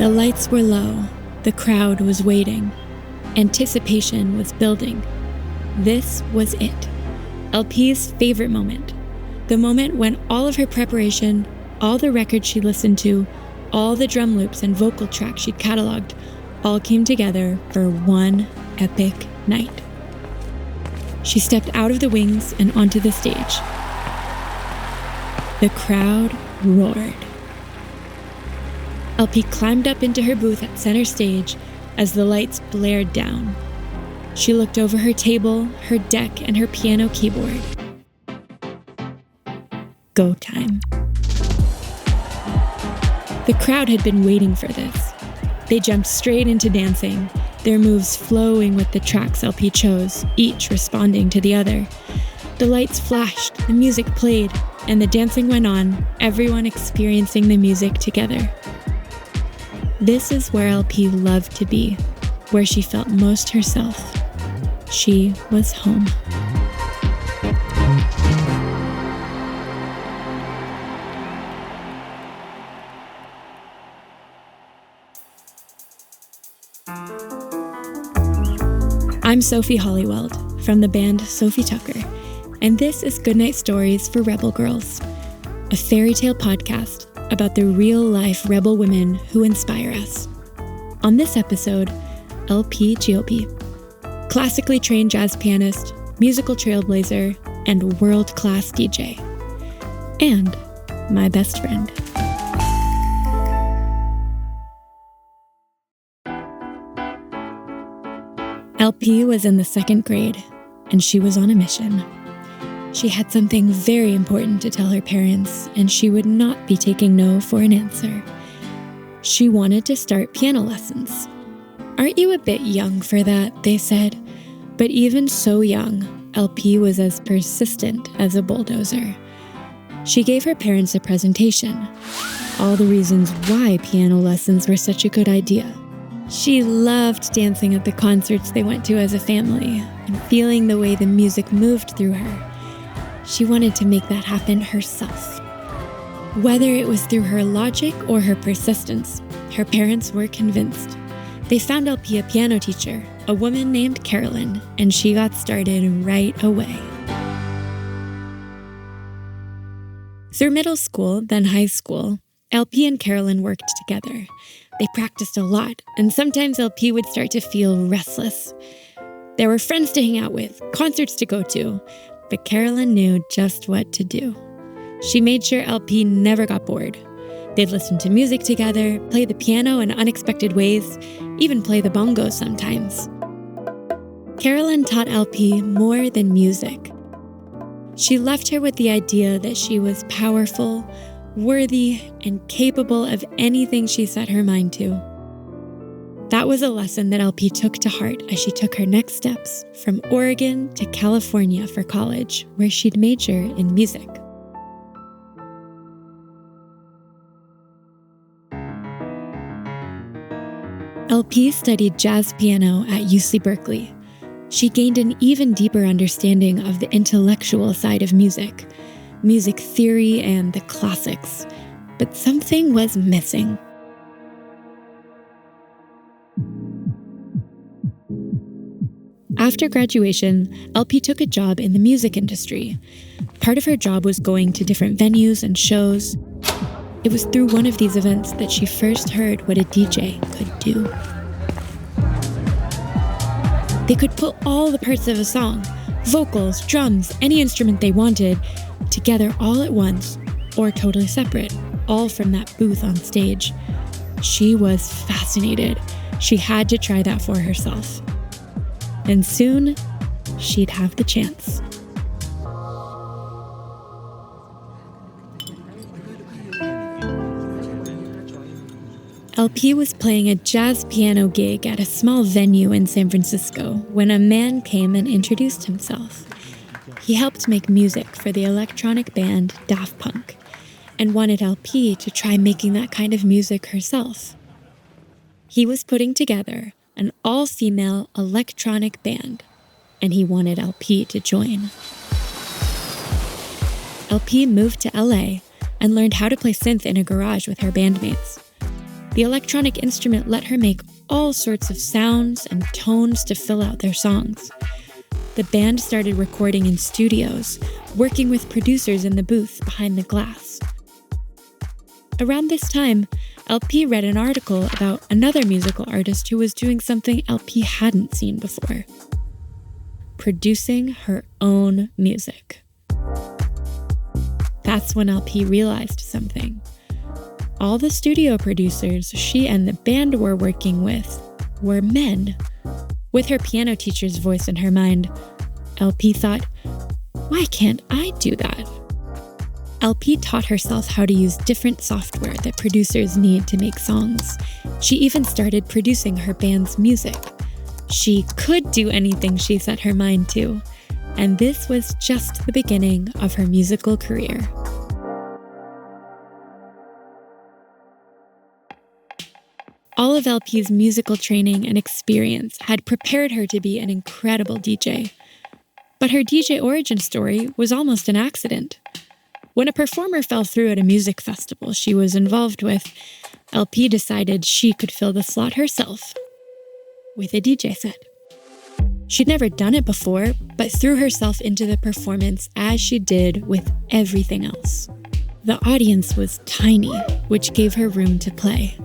The lights were low. The crowd was waiting. Anticipation was building. This was it. LP's favorite moment. The moment when all of her preparation, all the records she listened to, all the drum loops and vocal tracks she'd cataloged, all came together for one epic night. She stepped out of the wings and onto the stage. The crowd roared. LP climbed up into her booth at center stage as the lights blared down. She looked over her table, her deck, and her piano keyboard. Go time. The crowd had been waiting for this. They jumped straight into dancing, their moves flowing with the tracks LP chose, each responding to the other. The lights flashed, the music played, and the dancing went on, everyone experiencing the music together. This is where LP loved to be, where she felt most herself. She was home. I'm Sophie Hawley-Weld from the band Sofi Tucker, and this is Goodnight Stories for Rebel Girls, a fairy tale podcast about the real-life rebel women who inspire us. On this episode, LP Giobbi, classically trained jazz pianist, musical trailblazer, and world-class DJ, and my best friend. LP was in the second grade, and she was on a mission. She had something very important to tell her parents, and she would not be taking no for an answer. She wanted to start piano lessons. "Aren't you a bit young for that?" they said. But even so young, LP was as persistent as a bulldozer. She gave her parents a presentation, all the reasons why piano lessons were such a good idea. She loved dancing at the concerts they went to as a family and feeling the way the music moved through her. She wanted to make that happen herself. Whether it was through her logic or her persistence, her parents were convinced. They found LP a piano teacher, a woman named Carolyn, and she got started right away. Through middle school, then high school, LP and Carolyn worked together. They practiced a lot, and sometimes LP would start to feel restless. There were friends to hang out with, concerts to go to, but Carolyn knew just what to do. She made sure LP never got bored. They'd listen to music together, play the piano in unexpected ways, even play the bongos sometimes. Carolyn taught LP more than music. She left her with the idea that she was powerful, worthy, and capable of anything she set her mind to. That was a lesson that LP took to heart as she took her next steps from Oregon to California for college, where she'd major in music. LP studied jazz piano at UC Berkeley. She gained an even deeper understanding of the intellectual side of music theory, and the classics. But something was missing. After graduation, LP took a job in the music industry. Part of her job was going to different venues and shows. It was through one of these events that she first heard what a DJ could do. They could put all the parts of a song, vocals, drums, any instrument they wanted, together all at once, or totally separate, all from that booth on stage. She was fascinated. She had to try that for herself. And soon, she'd have the chance. LP was playing a jazz piano gig at a small venue in San Francisco when a man came and introduced himself. He helped make music for the electronic band Daft Punk and wanted LP to try making that kind of music herself. He was putting together an all-female electronic band, and he wanted LP to join. LP moved to LA and learned how to play synth in a garage with her bandmates. the electronic instrument let her make all sorts of sounds and tones to fill out their songs. The band started recording in studios, working with producers in the booth behind the glass. Around this time, LP read an article about another musical artist who was doing something LP hadn't seen before: producing her own music. That's when LP realized something. All the studio producers she and the band were working with were men. With her piano teacher's voice in her mind, LP thought, why can't I do that? LP taught herself how to use different software that producers need to make songs. She even started producing her band's music. She could do anything she set her mind to, and this was just the beginning of her musical career. All of LP's musical training and experience had prepared her to be an incredible DJ. But her DJ origin story was almost an accident. When a performer fell through at a music festival she was involved with, LP decided she could fill the slot herself with a DJ set. She'd never done it before, but threw herself into the performance as she did with everything else. The audience was tiny, which gave her room to play.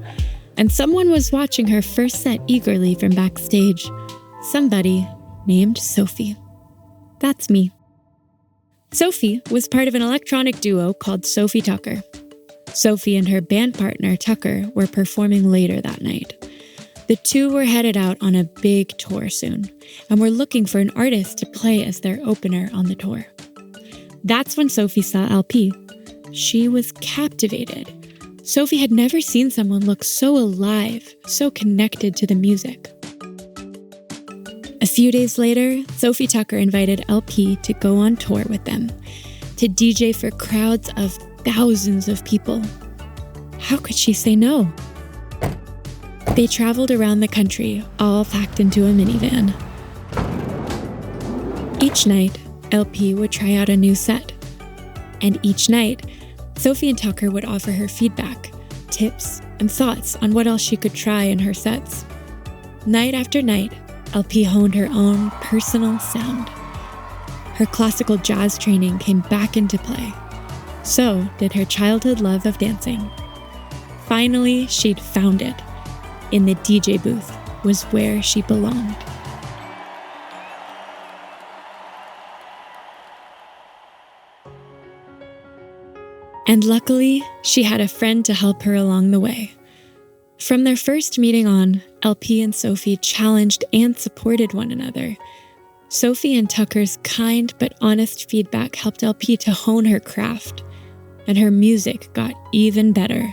And someone was watching her first set eagerly from backstage. Somebody named Sophie. That's me. Sophie was part of an electronic duo called Sofi Tucker. Sophie and her band partner, Tucker, were performing later that night. The two were headed out on a big tour soon, and were looking for an artist to play as their opener on the tour. That's when Sophie saw LP. She was captivated. Sophie had never seen someone look so alive, so connected to the music. A few days later, Sofi Tucker invited LP to go on tour with them, to DJ for crowds of thousands of people. How could she say no? They traveled around the country, all packed into a minivan. Each night, LP would try out a new set. And each night, Sophie and Tucker would offer her feedback, tips, and thoughts on what else she could try in her sets. Night after night, LP honed her own personal sound. Her classical jazz training came back into play. So did her childhood love of dancing. Finally, she'd found it. In the DJ booth was where she belonged. And luckily, she had a friend to help her along the way. From their first meeting on, LP and Sophie challenged and supported one another. Sophie and Tucker's kind but honest feedback helped LP to hone her craft, and her music got even better.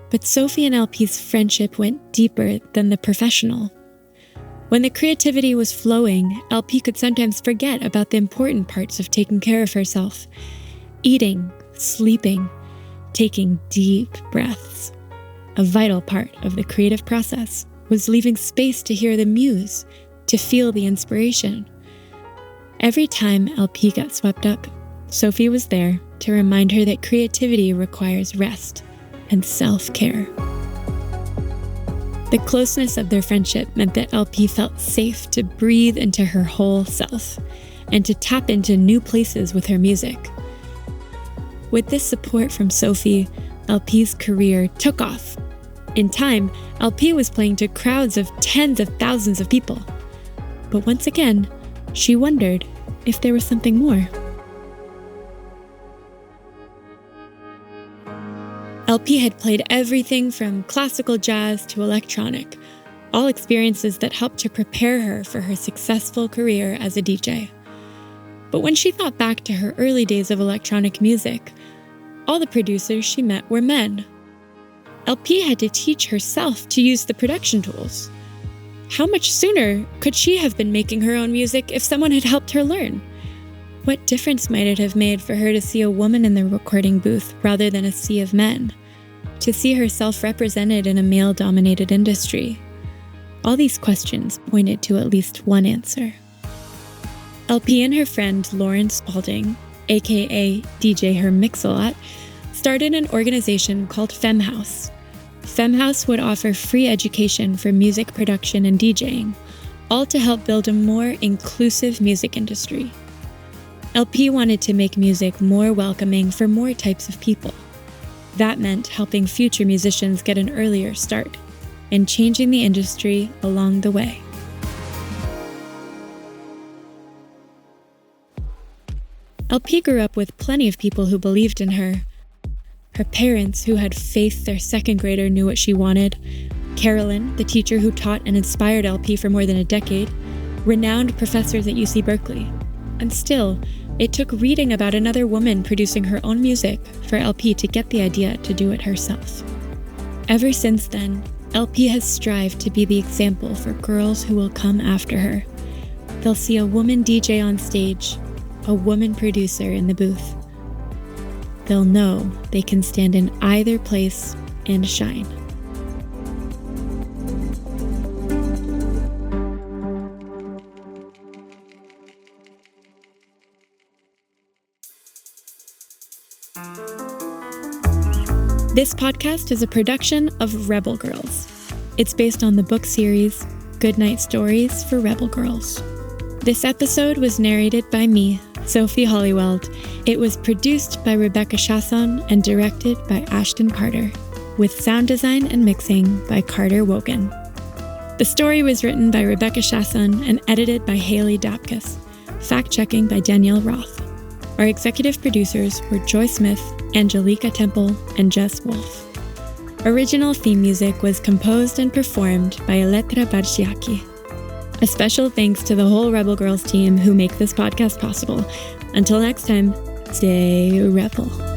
But Sophie and LP's friendship went deeper than the professional. When the creativity was flowing, LP could sometimes forget about the important parts of taking care of herself. Eating, sleeping, taking deep breaths. A vital part of the creative process was leaving space to hear the muse, to feel the inspiration. Every time LP got swept up, Sophie was there to remind her that creativity requires rest and self-care. The closeness of their friendship meant that LP felt safe to breathe into her whole self and to tap into new places with her music. With this support from Sophie, LP's career took off. In time, LP was playing to crowds of tens of thousands of people. But once again, she wondered if there was something more. LP had played everything from classical jazz to electronic, all experiences that helped to prepare her for her successful career as a DJ. But when she thought back to her early days of electronic music, all the producers she met were men. LP had to teach herself to use the production tools. How much sooner could she have been making her own music if someone had helped her learn? What difference might it have made for her to see a woman in the recording booth rather than a sea of men? To see herself represented in a male-dominated industry? All these questions pointed to at least one answer. LP and her friend Lauren Spalding, aka DJ Her Mix-a-Lot, started an organization called Femme. Femme House would offer free education for music production and DJing, all to help build a more inclusive music industry. LP wanted to make music more welcoming for more types of people. That meant helping future musicians get an earlier start and changing the industry along the way. LP grew up with plenty of people who believed in her. Her parents, who had faith their second grader knew what she wanted, Carolyn, the teacher who taught and inspired LP for more than a decade, renowned professors at UC Berkeley. And still, it took reading about another woman producing her own music for LP to get the idea to do it herself. Ever since then, LP has strived to be the example for girls who will come after her. They'll see a woman DJ on stage, a woman producer in the booth. They'll know they can stand in either place and shine. This podcast is a production of Rebel Girls. It's based on the book series Goodnight Stories for Rebel Girls. This episode was narrated by me, Sophie Hawley-Weld. It was produced by Rebecca Chaisson and directed by Ashton Carter, with sound design and mixing by Carter Wogahn. The story was written by Rebecca Chaisson and edited by Haley Dapkus, fact-checking by Danielle Roth. Our executive producers were Joy Smith, Anjelika Temple, and Jes Wolfe. Original theme music was composed and performed by Elettra Bargiacchi. A special thanks to the whole Rebel Girls team who make this podcast possible. Until next time, stay rebel.